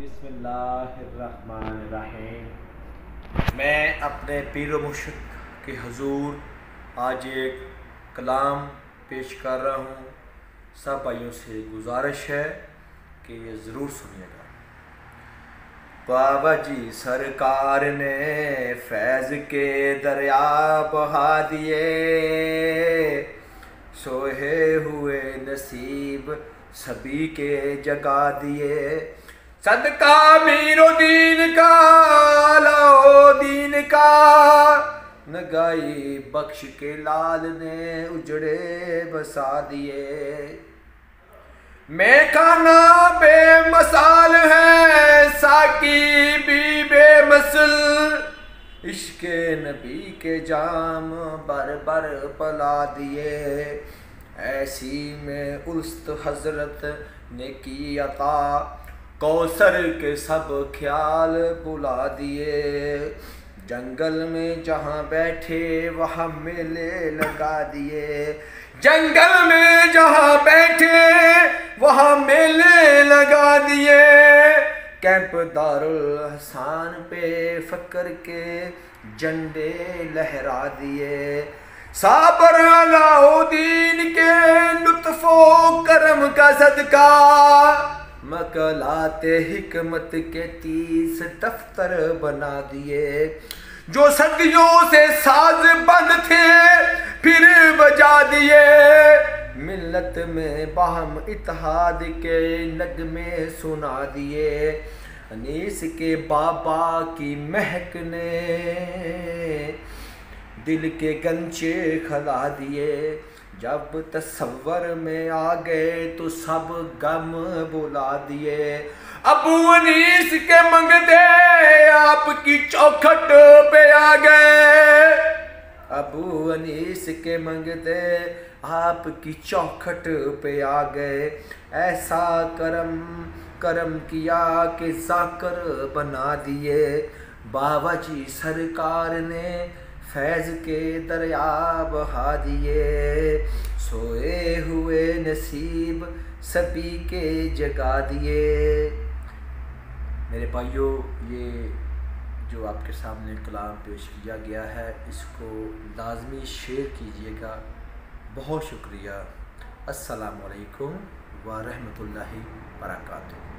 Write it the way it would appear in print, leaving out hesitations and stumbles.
بسم اللہ الرحمن الرحیم۔ میں اپنے پیر و مرشد کے حضور آج ایک کلام پیش کر رہا ہوں۔ سب بھائیوں سے گزارش ہے کہ یہ ضرور سنیے گا۔ بابا جی سرکار نے فیض کے دریا بہا دیے، سوئے ہوئے نصیب سبھی کے جگا دیے۔ صدقہ میر و دین کا، لاؤ دین کا، نگائی بخش کے لال نے اجڑے بسا دیے۔ میں کھانا بے مثال ہے، ساقی بھی بے مثل، عشق نبی کے جام بر بر پلا دیے۔ ایسی میں الست حضرت نے کی عطا، کوثر کے سب خیال بلا دیے۔ جنگل میں جہاں بیٹھے وہاں میلے لگا دیے، جنگل میں جہاں بیٹھے وہاں میلے لگا دیے۔ کیمپ دارالحسان پہ فقر کے جھنڈے لہرا دیے۔ صابر علاؤدین کے لطف و کرم کا صدقہ، مقالات حکمت کے 30 دفتر بنا دیے۔ جو صدیوں سے ساز بند تھے پھر بجا دیے، ملت میں باہم اتحاد کے نغمے سنا دیے۔ انیس کے بابا کی مہک نے دل کے گنچے کھلا دیے۔ جب تصور میں آ گئے تو سب غم بلا دیے۔ ابو انیس کے منگتے آپ کی چوکھٹ پہ آ گئے، ابو انیس کے منگتے آپ کی چوکھٹ پہ آ گئے۔ ایسا کرم کیا کہ ذاکر بنا دیے۔ بابا جی سرکار نے فیض کے دریا بہا دیے، سوئے ہوئے نصیب سبھی کے جگا دیے۔ میرے بھائیوں، یہ جو آپ کے سامنے کلام پیش کیا گیا ہے، اس کو لازمی شیئر کیجیے گا۔ بہت شکریہ۔ السلام علیکم ورحمۃ اللہ وبرکاتہ۔